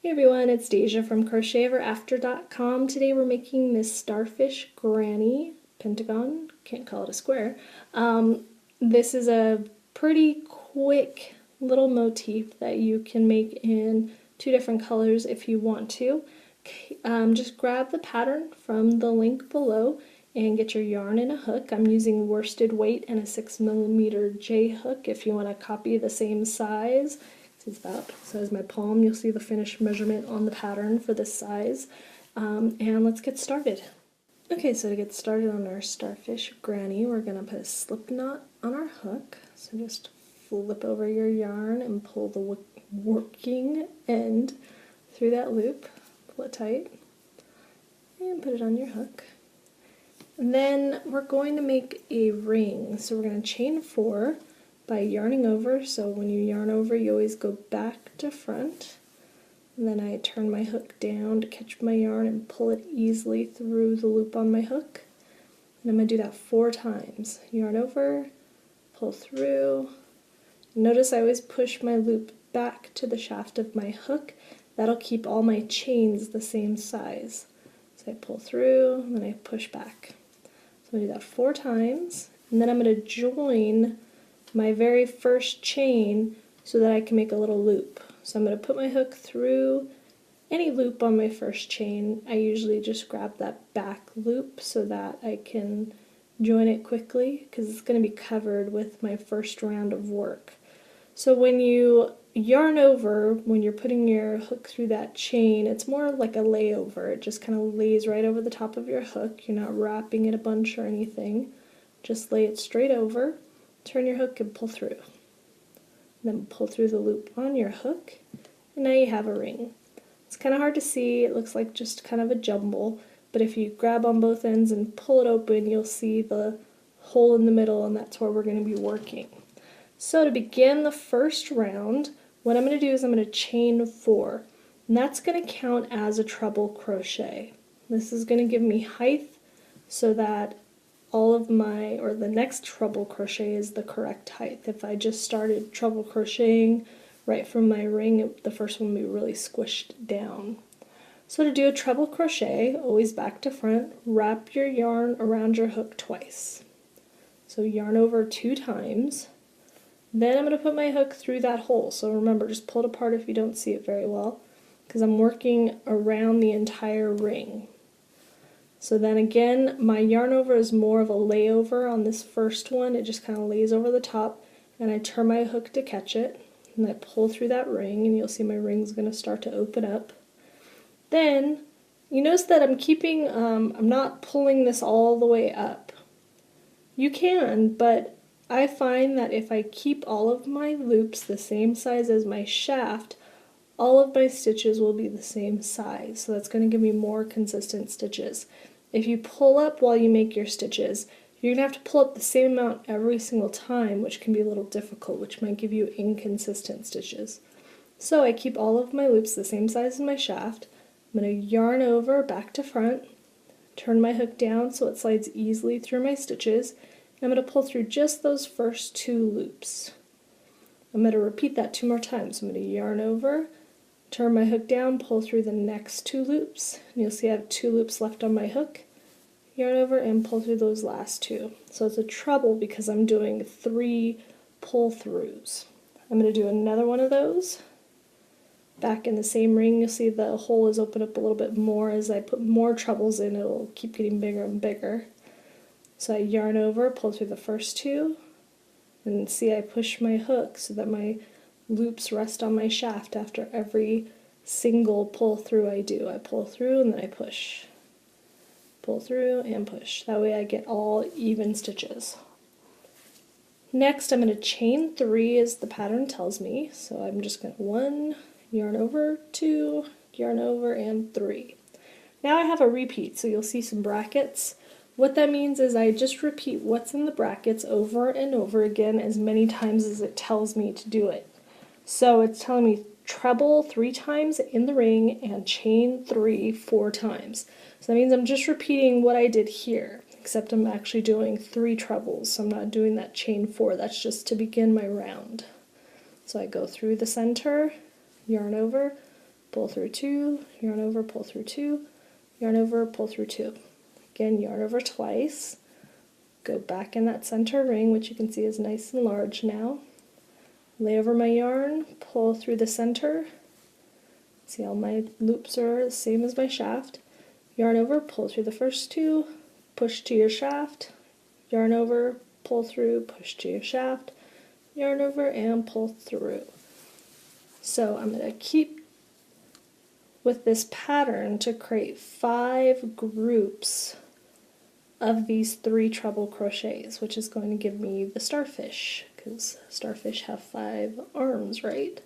Hey everyone, it's Deja from CrochetEverAfter.com. Today we're making this Starfish granny pentagon. Can't call it a square. This is a pretty quick little motif that you can make in two different colors if you want to. Just grab the pattern from the link below and get your yarn and a hook. I'm using worsted weight and a 6mm J hook if you want to copy the same size. It's about the size of my palm. You'll see the finished measurement on the pattern for this size. And let's get started. Okay, so to get started on our Starfish granny, we're going to put a slip knot on our hook. So just flip over your yarn and pull the working end through that loop. Pull it tight and put it on your hook. And then we're going to make a ring. So we're going to chain 4 by yarning over. So when you yarn over, you always go back to front. And then I turn my hook down to catch my yarn and pull it easily through the loop on my hook. And I'm going to do that 4 times. Yarn over, pull through. Notice I always push my loop back to the shaft of my hook. That'll keep all my chains the same size. So I pull through, and then I push back. So I'm going to do that 4 times. And then I'm going to join my very first chain so that I can make a little loop. So I'm going to put my hook through any loop on my first chain. I usually just grab that back loop so that I can join it quickly because it's going to be covered with my first round of work. So when you yarn over, when you're putting your hook through that chain, it's more like a layover. It just kind of lays right over the top of your hook. You're not wrapping it a bunch or anything. Just lay it straight over. Turn your hook and pull through. Then pull through the loop on your hook, and now you have a ring. It's kind of hard to see, it looks like just kind of a jumble, but if you grab on both ends and pull it open, you'll see the hole in the middle, and that's where we're going to be working. So to begin the first round, what I'm going to do is I'm going to chain 4, and that's going to count as a treble crochet. This is going to give me height so that all of my, or the next treble crochet is the correct height. If I just started treble crocheting right from my ring, the first one would be really squished down. So to do a treble crochet, always back to front, wrap your yarn around your hook twice. So yarn over 2 times. Then I'm going to put my hook through that hole. So remember, just pull it apart if you don't see it very well, because I'm working around the entire ring. So then again, my yarn over is more of a layover on this first one. It just kind of lays over the top, and I turn my hook to catch it, and I pull through that ring, and you'll see my ring's going to start to open up. Then you notice that I'm not pulling this all the way up. You can, but I find that if I keep all of my loops the same size as my shaft, all of my stitches will be the same size. So that's going to give me more consistent stitches. If you pull up while you make your stitches, you're going to have to pull up the same amount every single time, which can be a little difficult, which might give you inconsistent stitches. So I keep all of my loops the same size as my shaft. I'm going to yarn over back to front, turn my hook down so it slides easily through my stitches, and I'm going to pull through just those first 2 loops. I'm going to repeat that 2 more times. I'm going to yarn over, turn my hook down, pull through the next 2 loops, and you'll see I have 2 loops left on my hook. Yarn over and pull through those last 2. So it's a treble because I'm doing 3 pull-throughs. I'm going to do another one of those. Back in the same ring, you'll see the hole is open up a little bit more. As I put more trebles in, it'll keep getting bigger and bigger. So I yarn over, pull through the first 2, and see I push my hook so that my loops rest on my shaft after every single pull through I do. I pull through and then I push. Pull through and push. That way I get all even stitches. Next I'm going to chain 3 as the pattern tells me. So I'm just going to 1, yarn over, 2, yarn over, and 3. Now I have a repeat, so you'll see some brackets. What that means is I just repeat what's in the brackets over and over again as many times as it tells me to do it. So it's telling me treble 3 times in the ring and chain 3 4 times. So that means I'm just repeating what I did here, except I'm actually doing 3 trebles. So I'm not doing that chain 4. That's just to begin my round. So I go through the center, yarn over, pull through 2, yarn over, pull through 2, yarn over, pull through 2. Again, yarn over twice, go back in that center ring, which you can see is nice and large now. Lay over my yarn, pull through the center. See how my loops are the same as my shaft. Yarn over, pull through the first 2, push to your shaft, yarn over, pull through, push to your shaft, yarn over, and pull through. So I'm going to keep with this pattern to create 5 groups of these 3 treble crochets, which is going to give me the starfish, because starfish have 5 arms, right?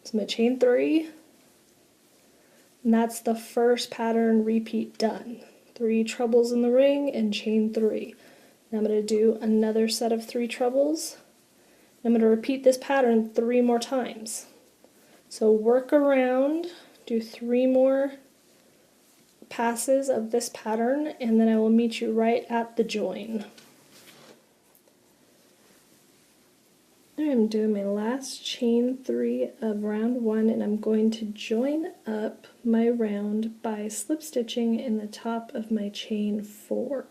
So I'm going to chain 3, and that's the first pattern repeat done. 3 trebles in the ring and chain 3. Now I'm going to do another set of 3 trebles. I'm going to repeat this pattern 3 more times. So work around, do 3 more passes of this pattern, and then I will meet you right at the join. I'm doing my last chain 3 of round 1, and I'm going to join up my round by slip stitching in the top of my chain 4.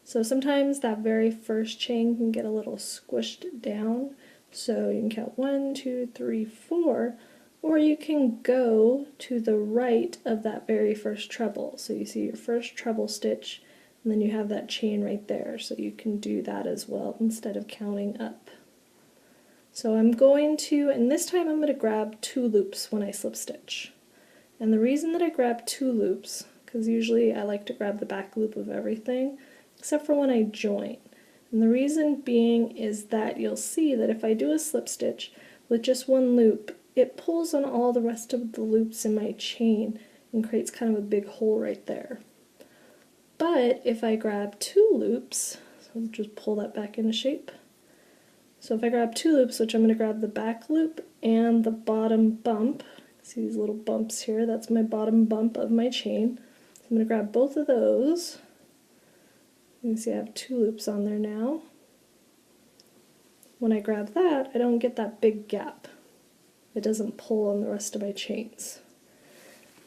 So sometimes that very first chain can get a little squished down, so you can count 1, 2, 3, 4, or you can go to the right of that very first treble. So you see your first treble stitch, and then you have that chain right there, so you can do that as well instead of counting up. So I'm going to, and this time I'm going to grab 2 loops when I slip stitch. And the reason that I grab 2 loops, because usually I like to grab the back loop of everything, except for when I join. And the reason being is that you'll see that if I do a slip stitch with just 1 loop, it pulls on all the rest of the loops in my chain and creates kind of a big hole right there. But if I grab 2 loops, so I'll just pull that back into shape. So if I grab 2 loops, which I'm going to grab the back loop and the bottom bump, see these little bumps here, that's my bottom bump of my chain. So I'm going to grab both of those. You can see I have 2 loops on there now. When I grab that, I don't get that big gap. It doesn't pull on the rest of my chains.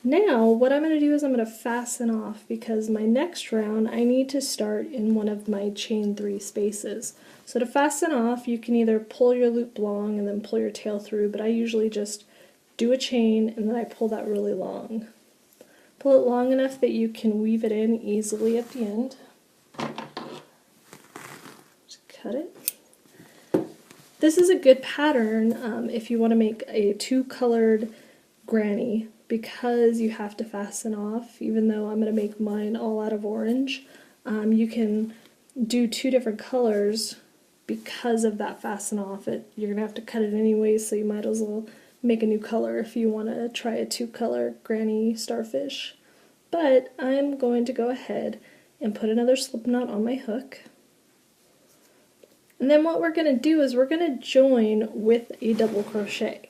Now, what I'm going to do is I'm going to fasten off, because my next round I need to start in one of my chain 3 spaces. So to fasten off, you can either pull your loop long and then pull your tail through, but I usually just do a chain and then I pull that really long. Pull it long enough that you can weave it in easily at the end. Just cut it. This is a good pattern if you want to make a 2-colored granny, because you have to fasten off. Even though I'm going to make mine all out of orange, you can do 2 different colors because of that fasten off. You're going to have to cut it anyway, so you might as well make a new color if you want to try a 2-color granny starfish. But I'm going to go ahead and put another slip knot on my hook. And then what we're going to do is we're going to join with a double crochet.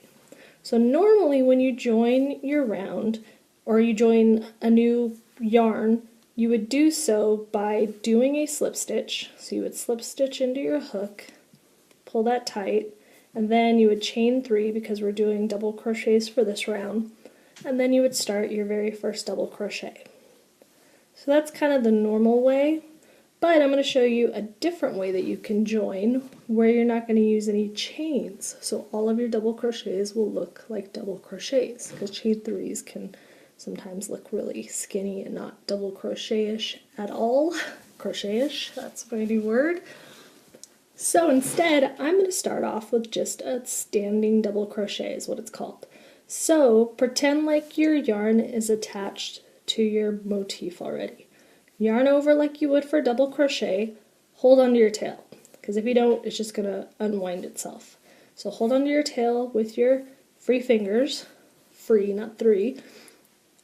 So normally when you join your round, or you join a new yarn, you would do so by doing a slip stitch. So you would slip stitch into your hook, pull that tight, and then you would chain 3, because we're doing double crochets for this round, and then you would start your very first double crochet. So that's kind of the normal way, but I'm going to show you a different way that you can join where you're not going to use any chains. So all of your double crochets will look like double crochets, because chain 3s can sometimes look really skinny and not double crochet-ish at all. Crochet-ish, that's my new word. So instead, I'm going to start off with just a standing double crochet is what it's called. So pretend like your yarn is attached to your motif already. Yarn over like you would for double crochet, hold onto your tail, because if you don't, it's just going to unwind itself. So hold onto your tail with your free fingers, free, not 3,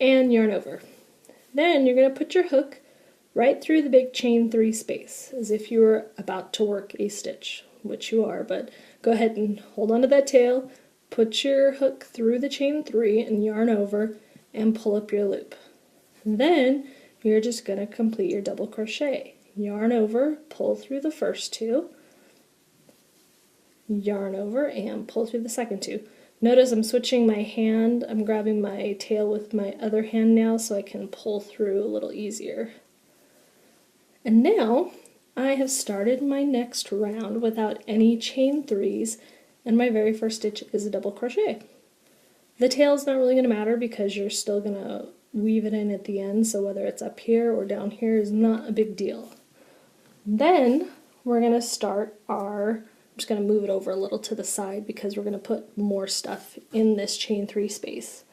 and yarn over. Then you're going to put your hook right through the big chain 3 space, as if you were about to work a stitch, which you are, but go ahead and hold onto that tail, put your hook through the chain 3 and yarn over, and pull up your loop. And then you're just going to complete your double crochet. Yarn over, pull through the first 2, yarn over, and pull through the second 2. Notice I'm switching my hand. I'm grabbing my tail with my other hand now so I can pull through a little easier. And now I have started my next round without any chain threes, and my very first stitch is a double crochet. The tail's not really going to matter because you're still going to weave it in at the end, so whether it's up here or down here is not a big deal. Then we're going to start I'm just going to move it over a little to the side because we're going to put more stuff in this chain three space.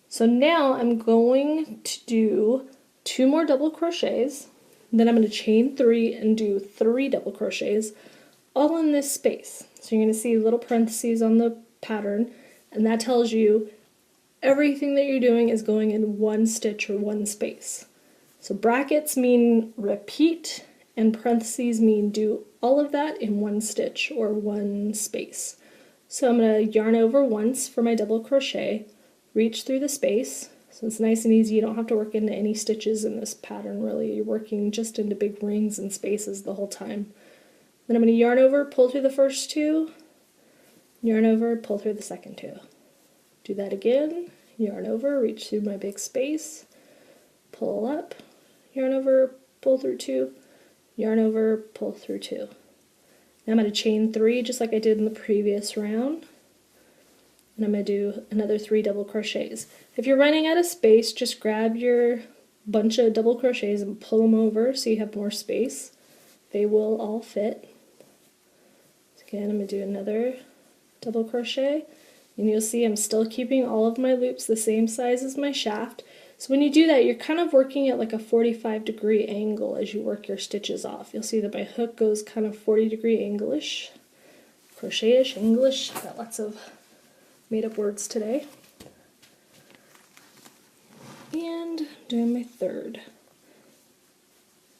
So now I'm going to do 2 more double crochets, then I'm going to chain 3 and do 3 double crochets all in this space. So you're going to see little parentheses on the pattern, and that tells you everything that you're doing is going in one stitch or one space. So brackets mean repeat, and parentheses mean do all of that in one stitch or one space. So I'm going to yarn over once for my double crochet, reach through the space, so it's nice and easy. You don't have to work into any stitches in this pattern really. You're working just into big rings and spaces the whole time. Then I'm going to yarn over, pull through the first 2, yarn over, pull through the second 2. Do that again, yarn over, reach through my big space, pull up, yarn over, pull through 2, yarn over, pull through 2. Now I'm going to chain 3 just like I did in the previous round, and I'm going to do another 3 double crochets. If you're running out of space, just grab your bunch of double crochets and pull them over so you have more space. They will all fit. So again, I'm going to do another double crochet, and you'll see I'm still keeping all of my loops the same size as my shaft. So when you do that, you're kind of working at like a 45-degree angle as you work your stitches off. You'll see that my hook goes kind of 40-degree angle-ish, crochet-ish, English. Got lots of made-up words today. And doing my third.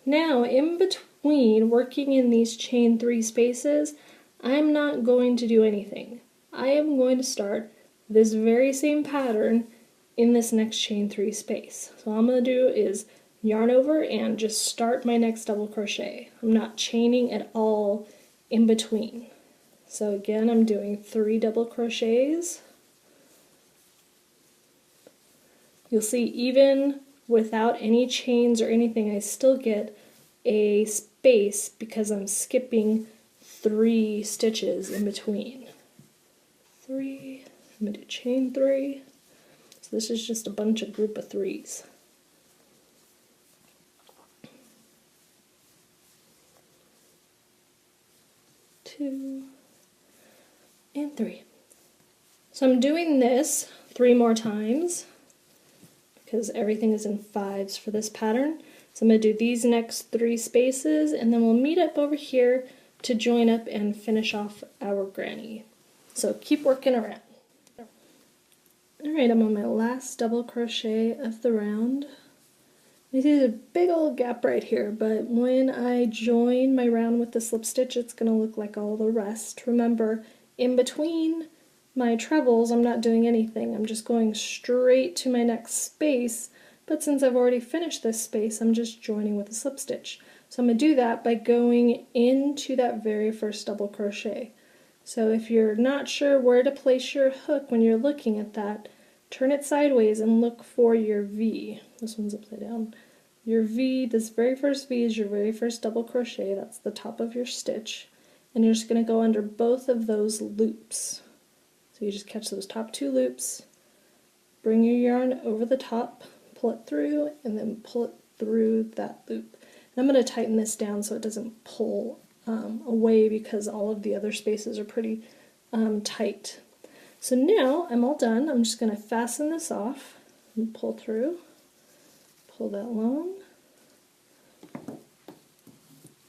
Now, in between working in these chain 3 spaces, I'm not going to do anything. I am going to start this very same pattern in this next chain 3 space. So all I'm going to do is yarn over and just start my next double crochet. I'm not chaining at all in between. So again, I'm doing 3 double crochets. You'll see even without any chains or anything, I still get a space because I'm skipping 3 stitches in between. 3, I'm going to do chain 3. So this is just a bunch of group of 3s. Two and 3. So I'm doing this 3 more times because everything is in 5s for this pattern. So I'm going to do these next 3 spaces, and then we'll meet up over here to join up and finish off our granny. So keep working around. Alright, I'm on my last double crochet of the round. You see there's a big old gap right here, but when I join my round with the slip stitch, it's going to look like all the rest. Remember, in between my trebles, I'm not doing anything. I'm just going straight to my next space, but since I've already finished this space, I'm just joining with a slip stitch. So I'm going to do that by going into that very first double crochet. So if you're not sure where to place your hook when you're looking at that, turn it sideways and look for your V. This one's upside down. Your V, this very first V is your very first double crochet. That's the top of your stitch. And you're just going to go under both of those loops. So you just catch those top 2 loops, bring your yarn over the top, pull it through, and then pull it through that loop. And I'm going to tighten this down so it doesn't pull away because all of the other spaces are pretty tight. So now I'm all done. I'm just going to fasten this off and pull through, pull that long,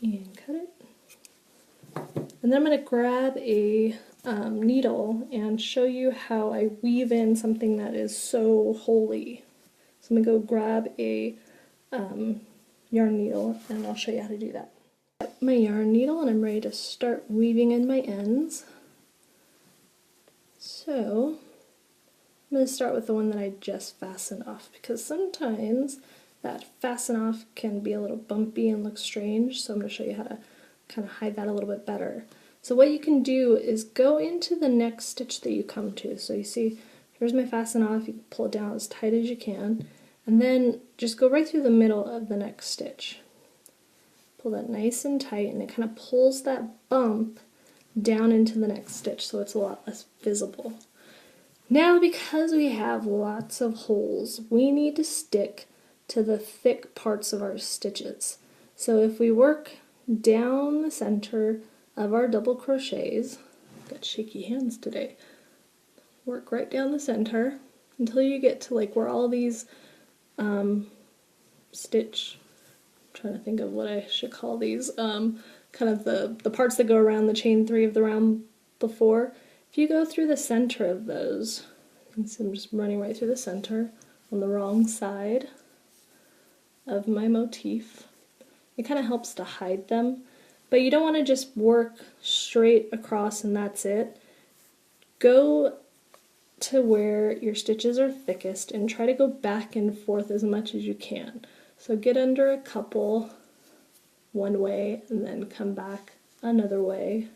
and cut it. And then I'm going to grab a needle and show you how I weave in something that is so holy. So I'm going to go grab a yarn needle and I'll show you how to do that. My yarn needle and I'm ready to start weaving in my ends. So I'm going to start with the one that I just fastened off because sometimes that fasten off can be a little bumpy and look strange, so I'm going to show you how to kind of hide that a little bit better. So what you can do is go into the next stitch that you come to. So you see, here's my fasten off, you can pull it down as tight as you can, and then just go right through the middle of the next stitch. Pull that nice and tight, and it kind of pulls that bump down into the next stitch so it's a lot less visible. Now, because we have lots of holes, we need to stick to the thick parts of our stitches. So if we work down the center of our double crochets, got shaky hands today, work right down the center until you get to like where all these stitch, I'm trying to think of what I should call these, kind of the parts that go around the chain 3 of the round before. If you go through the center of those, so I'm just running right through the center on the wrong side of my motif. It kind of helps to hide them, but you don't want to just work straight across and that's it. Go to where your stitches are thickest and try to go back and forth as much as you can. So get under a couple one way and then come back another way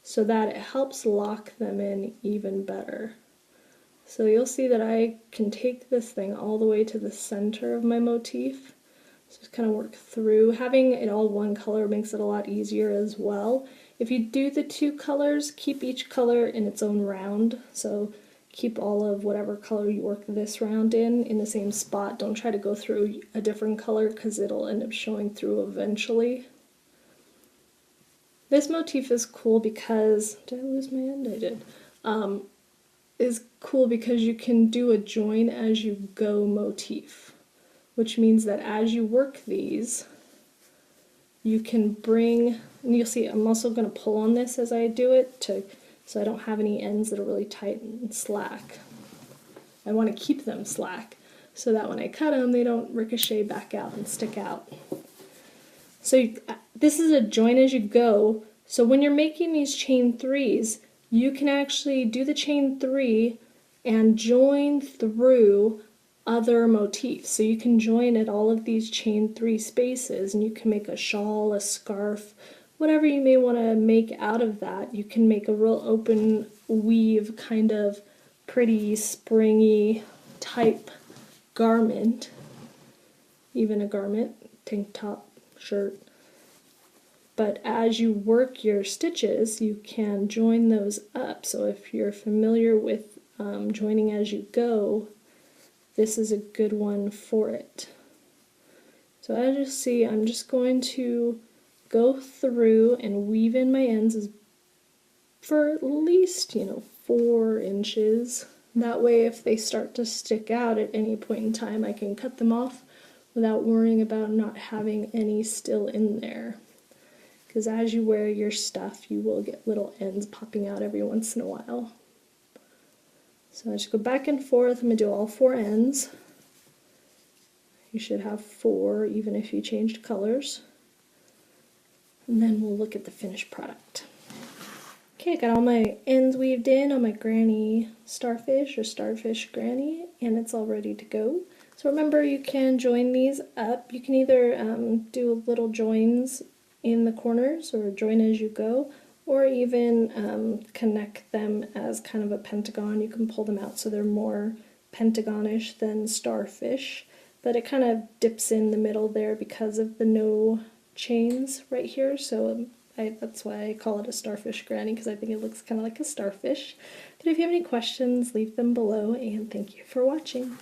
so that it helps lock them in even better. So you'll see that I can take this thing all the way to the center of my motif. Just kind of work through. Having it all one color makes it a lot easier as well. If you do the 2 colors, keep each color in its own round. So keep all of whatever color you work this round in the same spot. Don't try to go through a different color because it'll end up showing through eventually. This motif is cool because, did I lose my end? I did. Is cool because you can do a join as you go motif, which means that as you work these, you can bring, and you'll see I'm also going to pull on this as I do it so I don't have any ends that are really tight and slack. I want to keep them slack so that when I cut them they don't ricochet back out and stick out. So this is a join as you go, so when you're making these chain 3s, you can actually do the chain 3 and join through other motifs. So you can join at all of these chain 3 spaces and you can make a shawl, a scarf, whatever you may want to make out of that. You can make a real open weave kind of pretty springy type garment, even a garment, tank top, shirt. But as you work your stitches, you can join those up. So if you're familiar with joining as you go, this is a good one for it. So as you see, I'm just going to go through and weave in my ends for at least, 4 inches. That way, if they start to stick out at any point in time, I can cut them off without worrying about not having any still in there. Because as you wear your stuff, you will get little ends popping out every once in a while. So I just go back and forth. I'm going to do all 4 ends. You should have 4, even if you changed colors. And then we'll look at the finished product. Okay, I got all my ends weaved in on my granny starfish or starfish granny, and it's all ready to go. So remember, you can join these up. You can either do little joins in the corners or join as you go, or even connect them as kind of a pentagon. You can pull them out so they're more pentagonish than starfish, but it kind of dips in the middle there because of the no chains right here, so that's why I call it a starfish granny, because I think it looks kind of like a starfish. But if you have any questions, leave them below, and thank you for watching.